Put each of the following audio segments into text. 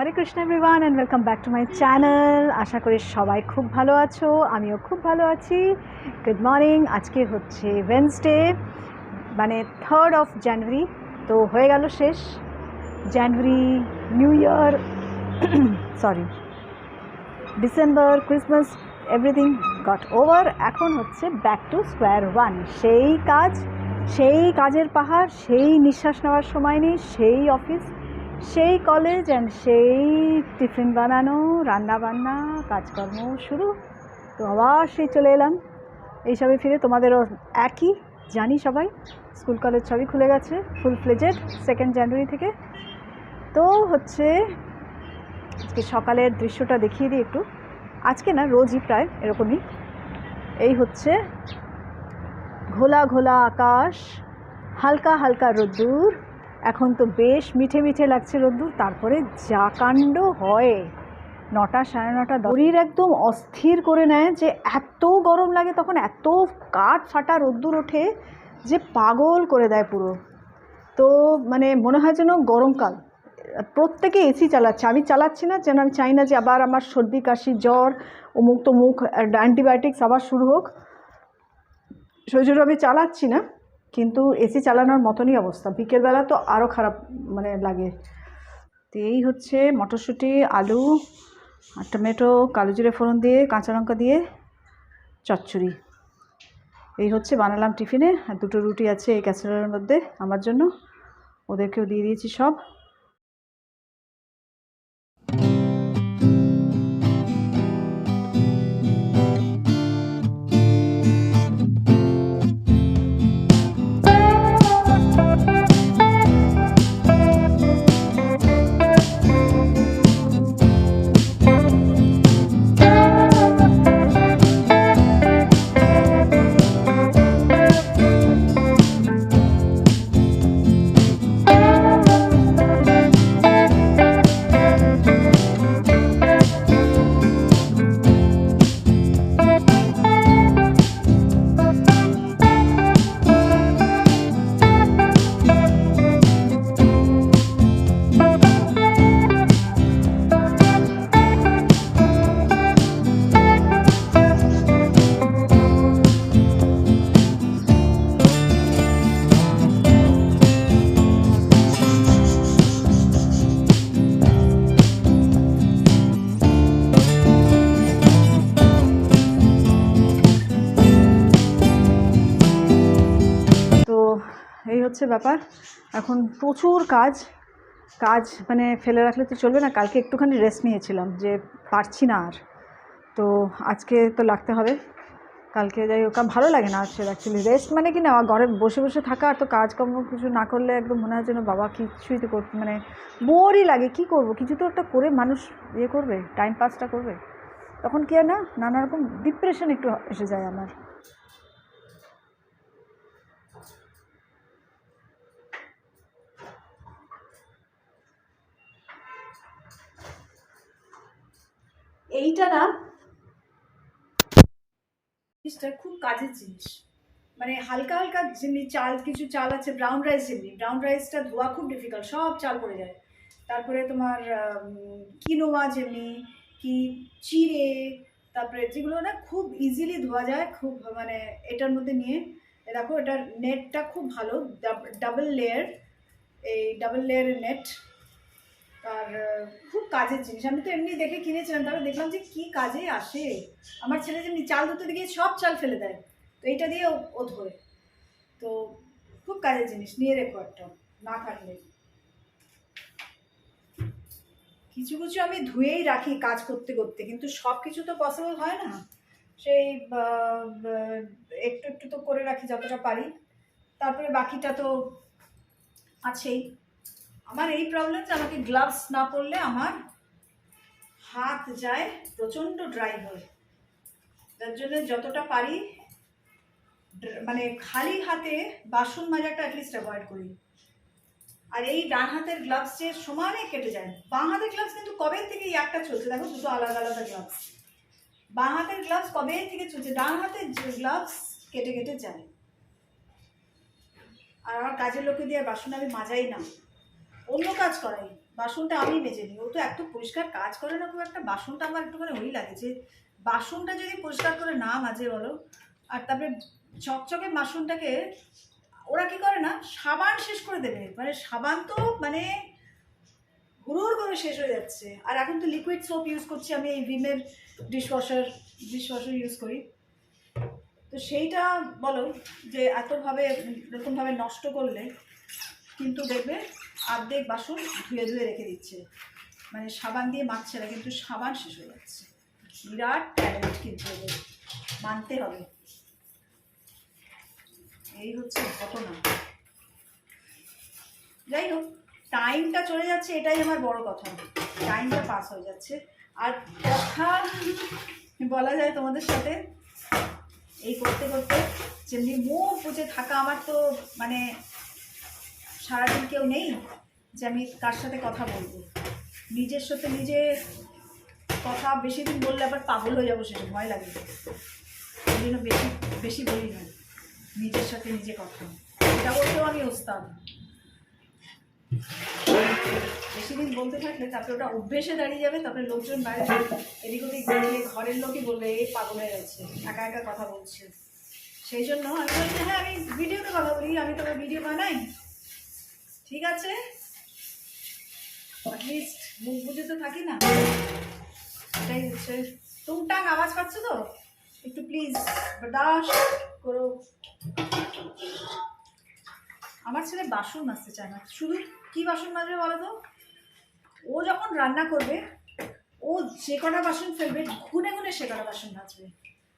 Hare Krishna everyone and welcome back to my channel. আশা করি সবাই খুব ভালো আছো, আমিও খুব ভালো আছি। Good morning. আজকে হচ্ছে ওয়েডনেসডে, মানে 3rd of January। তো হয়ে গেল শেষ January, new year, sorry December, Christmas, everything got over. এখন হচ্ছে ব্যাক টু স্কোয়ার ওয়ান। সেই কাজের পাহাড়, সেই নিঃশ্বাস নেওয়ার সময় নেই, সেই অফিস, সেই কলেজ অ্যান্ড সেই টিফিন বানানো, রান্না বান্না, কাজকর্ম শুরু। তো আবার সেই চলে এলাম এইসবে ফিরে। তোমাদেরও একই, জানি সবাই স্কুল কলেজ সবই খুলে গেছে ফুল ফ্লেজেড 2nd January থেকে। তো হচ্ছে আজকে সকালের দৃশ্যটা দেখিয়ে দিই একটু। আজকে না, রোজই প্রায় এরকমই। এই হচ্ছে ঘোলা ঘোলা আকাশ, হালকা হালকা রোদ্দুর। এখন তো বেশ মিঠে মিঠে লাগছে রোদ্দুর। তারপরে যা কাণ্ড হয় 9টা 9:30 শরীর একদম অস্থির করে নেয়, যে এত গরম লাগে তখন, এত কাঠ ফাটা রোদ্দুর ওঠে যে পাগল করে দেয় পুরো। তো মানে মনে হয় যেন গরমকাল। প্রত্যেকে এসি চালাচ্ছে, আমি চালাচ্ছি না, যেন আমি চাই না যে আবার আমার সর্দি কাশি জ্বর অমুক তমুক অ্যান্টিবায়োটিক্স আবার শুরু হোক। সেই জন্য আমি চালাচ্ছি না, কিন্তু এসি চালানোর মতনই অবস্থা। বিকেলবেলা তো আরও খারাপ মানে লাগে। তো এই হচ্ছে মটরশুঁটি, আলু আর টমেটো, কালো জিরে ফোড়ন দিয়ে, কাঁচা লঙ্কা দিয়ে চচ্চড়ি। এই হচ্ছে বানালাম টিফিনে। আর 2টো রুটি আছে এই ক্যাসারোলের মধ্যে আমার জন্য, ওদেরকেও দিয়ে দিয়েছি সব। এই হচ্ছে ব্যাপার। এখন প্রচুর কাজ মানে ফেলে রাখলে তো চলবে না। কালকে একটুখানি রেস্ট নিয়েছিলাম, যে পারছি না আর। তো আজকে তো লাগতে হবে। কালকে যাই হোক, ভালো লাগে না আসলে অ্যাকচুয়ালি রেস্ট মানে কি না, ঘরে বসে বসে থাকা। আর তো কাজকর্ম কিছু না করলে একদম মনে হয় যেন বাবা কিছুই তো করতে, মানে বোরই লাগে। কি করব, কিছু তো একটা করে মানুষ করবে, টাইম পাসটা করবে। তখন কি আর না, নানা রকম ডিপ্রেশন একটু এসে যায় আমার। এইটা না, জিনিসটা খুব কাজের জিনিস। মানে হালকা হালকা যেমনি চাল, কিছু চাল আছে ব্রাউন রাইস, যেমনি ব্রাউন রাইসটা ধোয়া খুব ডিফিকাল্ট, সব চাল পড়ে যায়। তারপরে তোমার কিনোয়া, যেমনি কি চিড়ে, তারপরে যেগুলো না খুব ইজিলি ধোয়া যায়, খুব মানে এটার মধ্যে নিয়ে দেখো, এটার নেটটা খুব ভালো, ডাবল লেয়ার, এই ডাবল লেয়ারের নেট। আর খুব কাজের জিনিস। আমি তো এমনি দেখে কিনেছিলাম, তারপরে দেখলাম যে কি কাজে আসে। আমার ছেলে যেমনি চাল ধুতে গিয়ে সব চাল ফেলে দেয়, তো এইটা দিয়ে ও ধোয়। তো খুব কাজের জিনিস, নিয়ে রেখো একটা, না থাকলে। কিছু কিছু আমি ধুয়েই রাখি কাজ করতে করতে, কিন্তু সব কিছু তো পসিবল হয় না। সেই একটু একটু তো করে রাখি যতটা পারি, তারপরে বাকিটা তো আছেই। আমার এই প্রবলেম যে আমাকে গ্লাভস না পরলে আমার হাত যায় প্রচণ্ড ড্রাই হয়। যার জন্য যতটা পারি মানে খালি হাতে বাসন মাজাটা অ্যাটলিস্ট অ্যাভয়েড করি। আর এই ডান হাতের গ্লাভস যে সমানে কেটে যায়। বাঁ হাতের গ্লাভস কিন্তু কবে থেকে এই একটা চলছে, দেখো দুটো আলাদা আলাদা গ্লাভস। বাঁ হাতের গ্লাভস কবে থেকে চলছে, ডান হাতের গ্লাভস কেটে কেটে যায়। আর আমার কাজের লোকে দিয়ে বাসন আমি মাজাই না, অন্য কাজ করাই, বাসনটা আমি মেজে নিই। ও তো এত পরিষ্কার কাজ করে না খুব একটা, বাসনটা আমার একটুখানি ওই লাগে যে বাসনটা যদি পরিষ্কার করে না মাজে বলো, আর তারপরে চকচকে বাসনটাকে ওরা কি করে না, সাবান শেষ করে দেবে। মানে সাবান তো মানে হুড়ুর করে শেষ হয়ে যাচ্ছে। আর এখন তো লিকুইড সোপ ইউজ করছি আমি, এই ভিমের ডিশওয়াশার ইউজ করি। তো সেইটা বলো যে এতভাবে এরকমভাবে নষ্ট করলে কিন্তু দেখবে অর্ধেক বাসন ধুয়ে ধুয়ে রেখে দিচ্ছে, মানে সাবান দিয়ে মাজছে না, কিন্তু সাবান শেষ হয়ে যাচ্ছে। বিরাট ট্যালেন্ট কিন্তু ওদের, মানতে হবে। এই হচ্ছে ঘটনা। যাই হোক, টাইমটা চলে যাচ্ছে, এটাই আমার বড় কথা, টাইমটা পাস হয়ে যাচ্ছে। আর কথা বলা যায় তোমাদের সাথে এই করতে করতে, যেমনি মুখ বুঝে থাকা আমার তো মানে সারাদিন কেউ নেই যে আমি কার সাথে কথা বলবো। নিজের সাথে নিজে কথা বেশি দিন বললে আবার পাগল হয়ে যাবো, সেটা ভয় লাগে, ওই জন্য বেশি বেশি বলি না নিজের সাথে নিজে কথা। এটা বলতেও আমি ওস্তাদ। বেশি দিন বলতে থাকলে তারপরে ওটা অভ্যেসে দাঁড়িয়ে যাবে, তারপরে লোকজন বাইরে এদিক ওদিক বললে, ঘরের লোকই বলবে এই পাগল হয়ে গেছে, একা একা কথা বলছে। সেই জন্য আমি বলছি হ্যাঁ আমি ভিডিওতে কথা বলি, আমি তোমার ভিডিও বানাই, ঠিক আছে, অ্যাটলিস্ট মুখ বুঝে তো থাকি না। এটাই হচ্ছে। টুংটাং আওয়াজ পাচ্ছ তো, একটু প্লিজ বরদাস্ত করো। আমার ছেলে বাসন মাজতে চায় না, শুধু কি বাসন মাজবে বলো তো, ও যখন রান্না করবে ও যে কটা বাসন ফেলবে গুনে গুনে সে কটা বাসন মাজবে।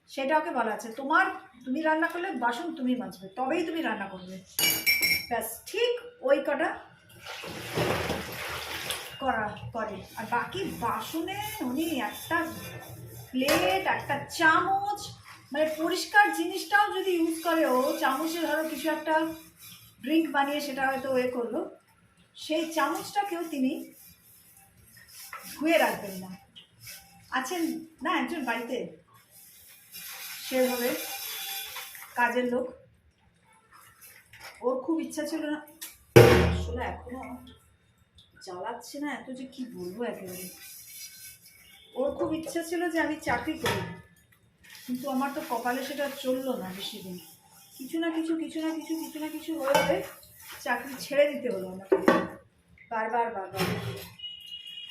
সেটা ওকে বলা আছে, তুমি রান্না করলে বাসন তুমি মাজবে, তবেই তুমি রান্না করবে, ব্যাস ঠিক ওই কটা করে। আর বাকি বাসনে উনি একটা প্লেট, একটা চামচ, মানে পরিষ্কার জিনিসটাও যদি ইউজ করে, ও চামচে ধরো কিছু একটা ড্রিঙ্ক বানিয়ে সেটা হয়তো করলো, সেই চামচটাকেও তিনি ধুয়ে রাখবেন না। আছেন না একজন বাড়িতে সেভাবে কাজের লোক, ওর খুব ইচ্ছা ছিল না, আসলে এখনো জ্বালাচ্ছে না এত যে কি বলবো, একেবারে ওর খুব ইচ্ছা ছিল যে আমি চাকরি করি, কিন্তু আমার তো কপালে সেটা চললো না বেশি দিন, কিছু না কিছু হয়ে চাকরি ছেড়ে দিতে হলো আমাকে বারবার।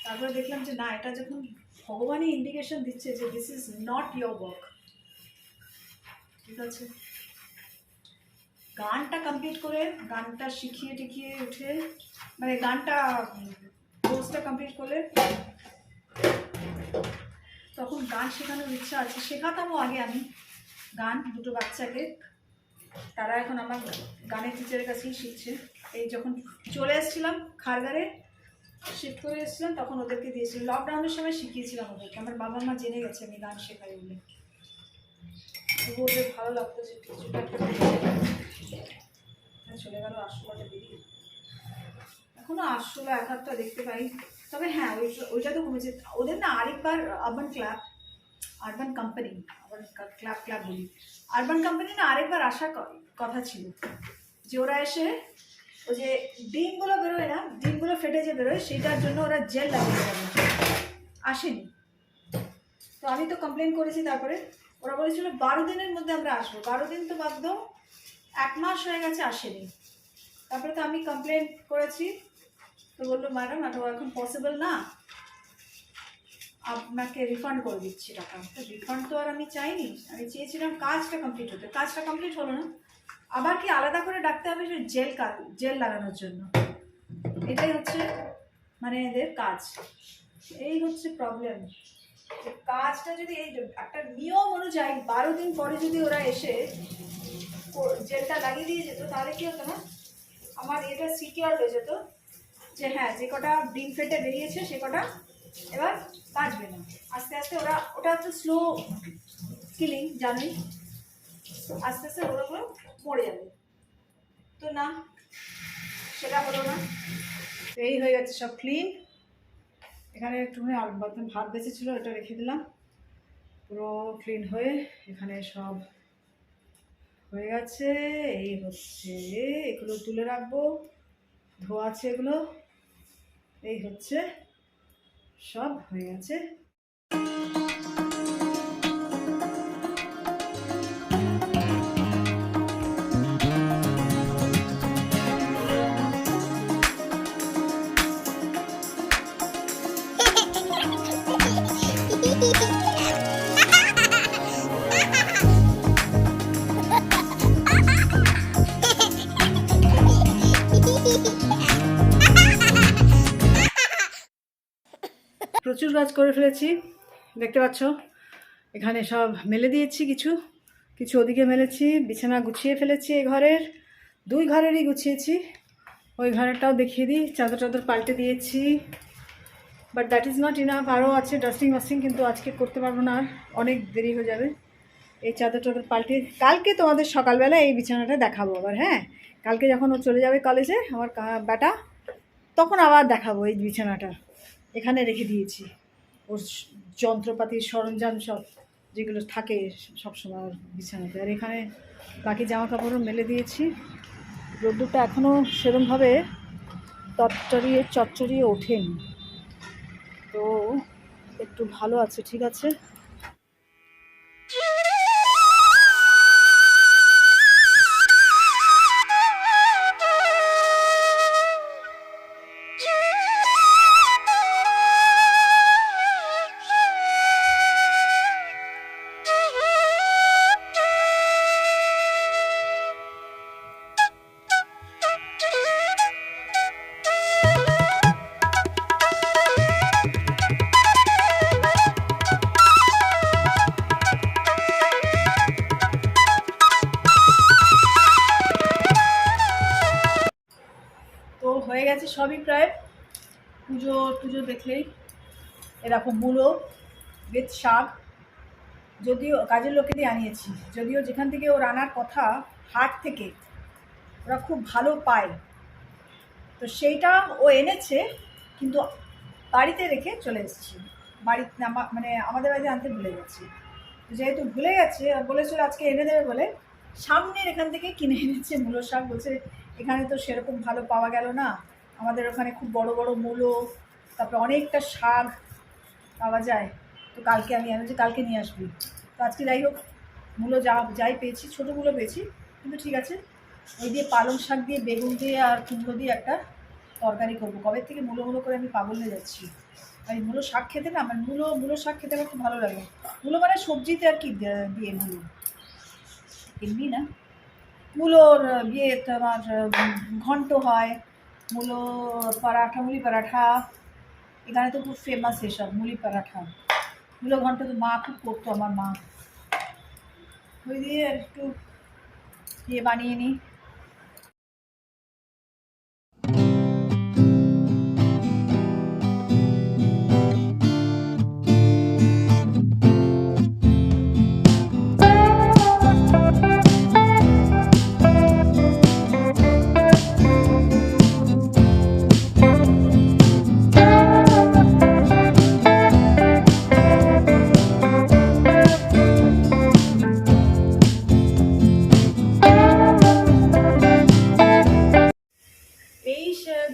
তারপরে দেখলাম যে না, এটা যখন ভগবানই ইন্ডিকেশন দিচ্ছে যে this is not your work, ঠিক আছে। গানটা কমপ্লিট করে, গানটা শিখিয়ে টিখিয়ে উঠে, মানে গানটা কোর্সটা কমপ্লিট করলে, তখন গান শেখানোর ইচ্ছা আছে, শেখাতামও আগে আমি গান দুটো বাচ্চাকে, তারা এখন আমার গানের টিচারের কাছেই শিখছে। এই যখন চলে এসেছিলাম খারগারে শিফট করে এসেছিলাম, তখন ওদেরকে দিয়েছিলাম, লকডাউনের সময় শিখিয়েছিলাম ওদেরকে, আমার বাবা মা জেনে গেছে আমি গান শেখাই বলে, তবু ওদের ভালো লাগতো যে কিছুটা চলে গেল আটশোটা বেরিয়ে, এখনো 800 দেখতে পাই। তবে হ্যাঁ ওইটা তো কমেছে ওদের না। আরেকবার আরবান কোম্পানি বলি, আরবান কোম্পানি না আরেকবার আসার কথা ছিল, যে ওরা এসে ওই যে ডিমগুলো বেরোয় না, ডিমগুলো ফেটে যে বেরোয়, সেইটার জন্য ওরা জেল লাগিয়ে যাবে, আসেনি। তো আমি তো কমপ্লেন করেছি, তারপরে ওরা বলেছিল 12 দিনের মধ্যে আমরা আসবো। 12 দিন তো বাদ দাও, 1 মাস হয়ে গেছে আসেনি। তারপরে তো আমি কমপ্লেন করেছি, তো বললো ম্যাডাম এটা এখন পসিবল না, আপনাকে রিফান্ড করে দিচ্ছি টাকা। তো রিফান্ড তো আর আমি চাইনি, আমি চেয়েছিলাম কাজটা কমপ্লিট হতে, কাজটা কমপ্লিট হলো না, আবার কি আলাদা করে ডাকতে হবে যে জেল লাগানোর জন্য। এটাই হচ্ছে মানে এদের কাজ, এই হচ্ছে প্রবলেম। কাজটা যদি এই একটা নিয়ম অনুযায়ী 12 দিন পরে যদি ওরা এসে জেলটা লাগিয়ে দিয়ে যেত, তাহলে কি হতো না, আমার এটা সিকিউর হয়ে যেত যে হ্যাঁ যে কটা ডিম ফেটে বেরিয়েছে সে কটা এবার বাঁচবে না। আস্তে আস্তে ওটা হচ্ছে স্লো কিলিং, জানোই, আস্তে আস্তে ওগুলো মরে যাবে। তো না, সেটা হলো না, এই হয়ে গেছে সব ক্লিন। এখানে একটুখানি ভাত বেঁচেছিল, এটা রেখে দিলাম, পুরো ক্লিন হয়ে এখানে সব হয়ে গেছে। এই হচ্ছে, এগুলো তুলে রাখবো, ধোয়া আছে এগুলো, এই হচ্ছে, সব হয়ে গেছে। প্রচুর কাজ করে ফেলেছি, দেখতে পাচ্ছ। এখানে সব মেলে দিয়েছি, কিছু কিছু ওদিকে মেলেছি, বিছানা গুছিয়ে ফেলেছি। এই ঘরের, দুই ঘরেরই গুছিয়েছি। ওই ঘরেরটাও দেখিয়ে দিই, চাদর টাদর পাল্টে দিয়েছি। But that is not enough, আরও আছে ডাস্টিং ওয়াস্টিং, কিন্তু আজকে করতে পারবো না, আর অনেক দেরি হয়ে যাবে। এই চাদর টাদর পাল্টে কালকে তোমাদের সকালবেলা এই বিছানাটা দেখাবো আবার। হ্যাঁ, কালকে যখন ও চলে যাবে কলেজে, আমার বেটা, তখন আবার দেখাবো এই বিছানাটা। এখানে রেখে দিয়েছি ওর যন্ত্রপাতির সরঞ্জাম সব, যেগুলো থাকে সবসময় ওর বিছানাতে। আর এখানে বাকি জামা কাপড়ও মেলে দিয়েছি। রোদ্দুরটা এখনও সেরকমভাবে চচ্চড়িয়ে ওঠেনি, তো একটু ভালো আছে, ঠিক আছে। তো হয়ে গেছে সবই প্রায়। পুজো দেখলেই এরকম মূলো বেত শাক, যদিও কাজের লোকে দিয়ে আনিয়েছি, যদিও যেখান থেকে ওর আনার কথা হাট থেকে, ওরা খুব ভালো পায়, তো সেইটা ও এনেছে, কিন্তু বাড়িতে রেখে চলে এসেছি। বাড়িতে মানে আমাদের বাড়িতে আনতে ভুলে গেছি। যেহেতু ভুলে গেছে আর বলেছিল আজকে এনে দেবে বলে, সামনের এখান থেকে কিনে এনেছে মূলো শাক। বলছে এখানে তো সেরকম ভালো পাওয়া গেল না, আমাদের ওখানে খুব বড় বড় মূলো, তারপরে অনেকটা শাক পাওয়া যায়, তো কালকে আমি যে কালকে নিয়ে আসবি। তো আজকে যাই হোক, মূলো যাই পেয়েছি, ছোটো মূলো পেয়েছি, কিন্তু ঠিক আছে। ওই দিয়ে পালং শাক দিয়ে, বেগুন দিয়ে আর কুমড়ো দিয়ে একটা তরকারি করবো। কবে থেকে মূলো করে আমি পাগল হয়ে যাচ্ছি। আর এই মূলো শাক খেতে না, আমার মূলো শাক খেতে আমার খুব ভালো লাগে। মূলো মানে সবজিতে আর কি দিয়ে মূলো, এমনি না। মূলোর তোমার ঘন্ট হয়, মূলো পরাঠা, মুলি পরাঠা, এখানে তো খুব ফেমাস এসব মুলি পরাঠা। মূলো ঘন্ট তো মা খুব করতো, আমার মা। ওই দিয়ে একটু বানিয়ে নিই।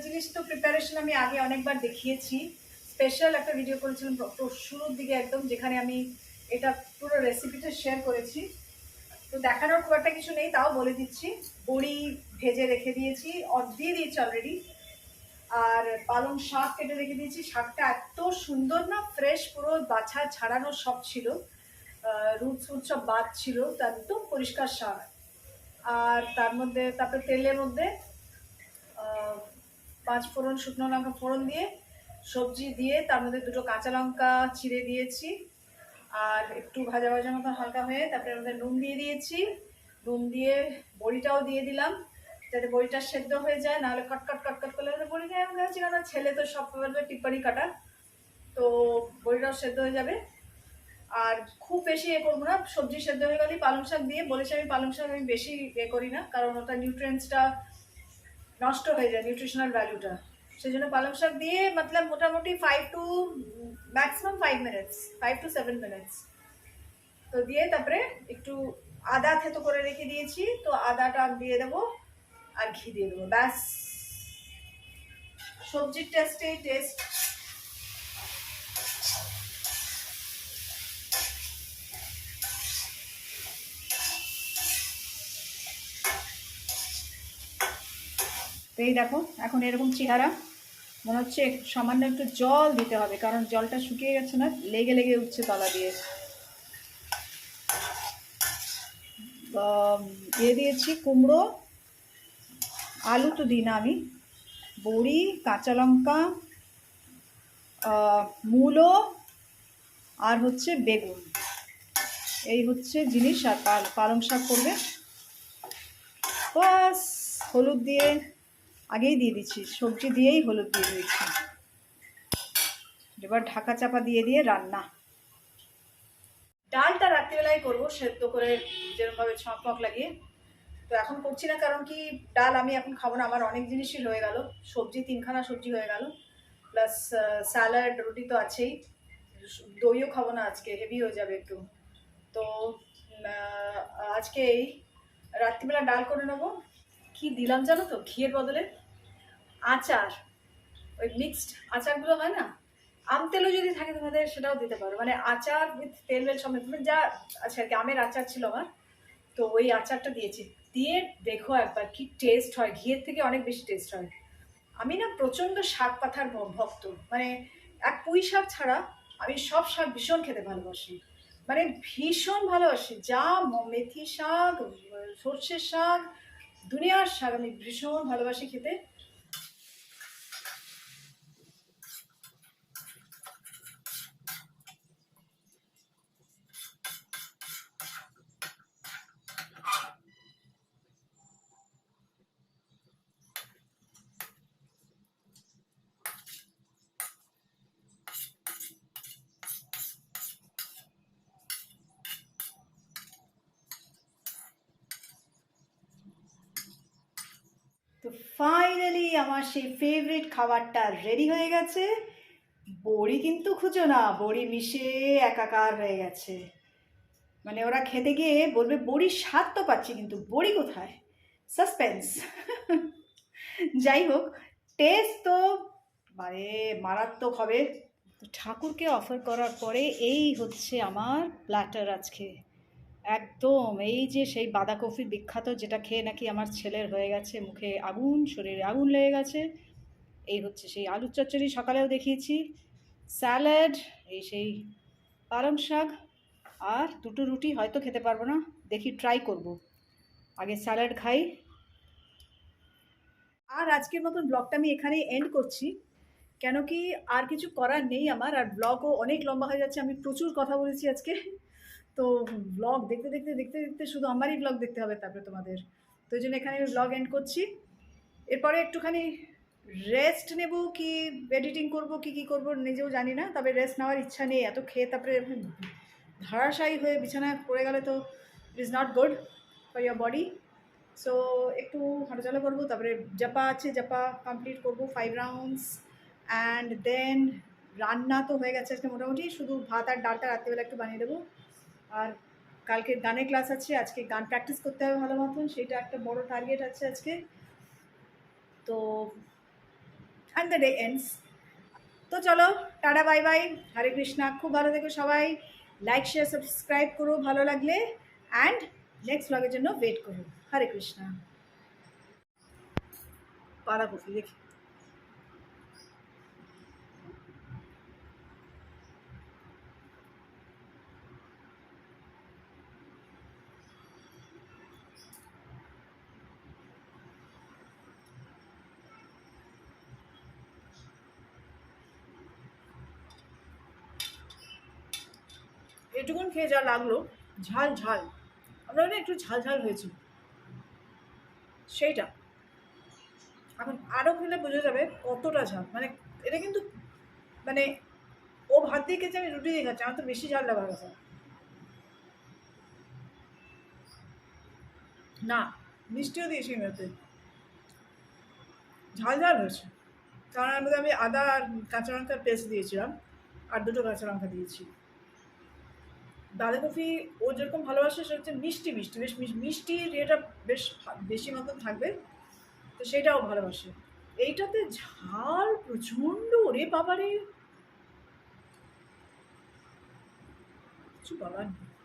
জিনিস তো প্রিপারেশন আমি আগে অনেকবার দেখিয়েছি, স্পেশাল একটা ভিডিও করেছিলাম শুরুর দিকে একদম, যেখানে আমি এটা পুরো রেসিপিটা শেয়ার করেছি। তো দেখানোর খুব একটা কিছু নেই, তাও বলে দিচ্ছি। বড়ি ভেজে রেখে দিয়েছি, দিয়ে দিয়েছি অলরেডি। আর পালং শাক কেটে রেখে দিয়েছি। শাকটা এত সুন্দর না, ফ্রেশ, পুরো বাছা ছাড়ানো সব ছিল, রুট সব বাদ ছিল, তো একদম পরিষ্কার শাক। আর তার মধ্যে তারপরে তেলের মধ্যে 5 ফোড়ন, শুকনো লঙ্কা ফোড়ন দিয়ে, সবজি দিয়ে, তার মধ্যে 2টো কাঁচা লঙ্কা চিড়ে দিয়েছি। আর একটু ভাজা ভাজা মতো হালকা হয়ে, তারপরে আমাদের নুন দিয়ে দিয়েছি। নুন দিয়ে বড়িটাও দিয়ে দিলাম, যাতে বড়িটা সেদ্ধ হয়ে যায়, নাহলে কটকট করলে বড়ি গায়ে গেছে। কারণ ছেলে তো সব টিপ্পানি কাটা, তো বড়িটাও সেদ্ধ হয়ে যাবে। আর খুব বেশি করবো না, সবজি সেদ্ধ হয়ে গেলেই পালং শাক দিয়ে, বলেছি আমি পালং শাক আমি বেশি করি না, কারণ ওটা নিউট্রিয়েন্টসটা নষ্ট হয়ে যায়, নিউট্রিশনাল ভ্যালুটা। সেই জন্য পালং শাক দিয়ে মতলব মোটামুটি 5 মিনিটস, 5 to 7 মিনিটস তো দিয়ে, তারপরে একটু আদা থেতো করে রেখে দিয়েছি, তো আদাটা দিয়ে দেবো আর ঘি দিয়ে দেবো, ব্যাস। সবজির টেস্টেই টেস্ট। তো এই দেখো এখন এরকম চেহারা, মনে হচ্ছে সামান্য একটু জল দিতে হবে, কারণ জলটা শুকিয়ে গেছে না, লেগে লেগে উঠছে তলা দিয়ে। দিয়ে দিয়েছি কুমড়ো, আলু তো দিই না আমি, বড়ি, কাঁচা লঙ্কা, মূলো আর হচ্ছে বেগুন, এই হচ্ছে জিনিস। আর পালং শাক করবে, বাস। হলুদ দিয়ে আগেই দিয়ে দিচ্ছি, সবজি দিয়েই হলুদ দিয়ে দিয়েছি। এবার ঢাকা চাপা দিয়ে দিয়ে রান্না। ডালটা রাত্রিবেলায় করবো সেদ্ধ করে, যেরকমভাবে ছক লাগিয়ে। তো এখন করছি না, কারণ কি ডাল আমি এখন খাবো না, আমার অনেক জিনিসই হয়ে গেল, সবজি 3খানা সবজি হয়ে গেল, প্লাস স্যালাড, রুটি তো আছেই, দইও খাবো না আজকে, হেভি হয়ে যাবে একটু। তো আজকে এই রাত্রিবেলা ডাল করে নেবো। কি দিলাম জানো তো, ঘিয়ের বদলে আচার, ওই মিক্সড আচারগুলো হয় না, আম তেলও যদি থাকে তোমাদের সেটাও দিতে পারো, মানে আচার উইথ তেল বেল সমেত, যা আচ্ছা আর কি, আমের আচার ছিল আমার, তো ওই আচারটা দিয়েছি, দিয়ে দেখো একবার কি টেস্ট হয়, ঘিয়ের থেকে অনেক বেশি টেস্ট হয়। আমি না প্রচণ্ড শাক পাতার ভক্ত, মানে এক পুঁই শাক ছাড়া আমি সব শাক ভীষণ খেতে ভালোবাসি, মানে ভীষণ ভালোবাসি, যা মেথি শাক, সর্ষের শাক, দুনিয়ার শাক আমি ভীষণ ভালোবাসি খেতে। তো ফাইনালি আমার সেই ফেভারিট খাবারটা রেডি হয়ে গেছে। বড়ি কিন্তু খুঁজো না, বড়ি মিশে একাকার হয়ে গেছে, মানে ওরা খেতে গিয়ে বলবে বড়ির স্বাদ তো পাচ্ছি কিন্তু বড়ি কোথায়, সাসপেন্স। যাই হোক, টেস্ট তো মানে মারাত্মক হবে। তো ঠাকুরকে অফার করার পরে এই হচ্ছে আমার প্ল্যাটার আজকে, একদম এই যে সেই বাঁধাকপি বিখ্যাত, যেটা খেয়ে নাকি আমার ছেলের হয়ে গেছে মুখে আগুন, শরীরে আগুন লেগে গেছে। এই হচ্ছে সেই আলুর চচ্চড়ি, সকালেও দেখিয়েছি, স্যালাড, এই সেই পালং শাক, আর দুটো রুটি, হয়তো খেতে পারবো না, দেখি ট্রাই করব, আগে স্যালাড খাই। আর আজকের মতন ব্লগটা আমি এখানেই এন্ড করছি, কেন কি আর কিছু করার নেই আমার, আর ব্লগও অনেক লম্বা হয়ে যাচ্ছে, আমি প্রচুর কথা বলেছি আজকে। তো ব্লগ দেখতে দেখতে দেখতে দেখতে শুধু আমারই ব্লগ দেখতে হবে তারপরে তোমাদের, তো এই জন্য এখানে আমি ব্লগ এন্ড করছি। এরপরে একটুখানি রেস্ট নেব, কি এডিটিং করব, কি করব নিজেও জানি না, তবে রেস্ট নেওয়ার ইচ্ছা নেই, এত খেয়ে তারপরে ধারাশায়ী হয়ে বিছানায় পড়ে গেলে তো it is not good for year body. So একটু হাঁটাচলা করবো, তারপরে জাপা আছে, জাপা কমপ্লিট করবো 5 রাউন্ডস, অ্যান্ড দেন রান্না তো হয়ে গেছে আজকে মোটামুটি, শুধু ভাত আর ডালটা রাত্রিবেলা একটু বানিয়ে দেবো। আর কালকে গানের ক্লাস আছে, আজকে গান প্র্যাকটিস করতে হবে ভালো মতন, সেটা একটা বড় টার্গেট আছে আজকে। তো অ্যান্ড দ্য ডে এন্ডস। তো চলো, টাটা, বাই বাই, হরে কৃষ্ণা, খুব ভালো থেকো সবাই, লাইক শেয়ার সাবস্ক্রাইব করো ভালো লাগলে, অ্যান্ড নেক্সট ব্লগের জন্য ওয়েট করো। হরে কৃষ্ণা। বাঁধাকপি দেখি, এটুকুন খেয়ে যা লাগলো, ঝাল ঝাল, আমরা না একটু ঝাল ঝাল হয়েছে সেইটা, এখন আরও খেলে বোঝা যাবে কতটা ঝাল, মানে এটা কিন্তু মানে ও ভাত দিয়ে খেয়েছে, আমি রুটি দিয়ে খাচ্ছি, আমার তো বেশি ঝাল লাগার কথা না, মিষ্টিও দিয়েছি মেয়েতে, ঝাল ঝাল হয়েছে, কারণ আমি আদা আর কাঁচা লঙ্কার পেস্ট দিয়েছিলাম, আর দুটো কাঁচা লঙ্কা দিয়েছি। বাঁধাকপি ও যেরকম ভালোবাসে সেটা হচ্ছে মিষ্টি মিষ্টি, বেশ মিষ্টির এটা বেশ বেশি মতন থাকবে, তো সেটাও ভালোবাসে। এইটাতে ঝাল প্রচন্ড, ওরে বাবারে, কিছু বলার নেই।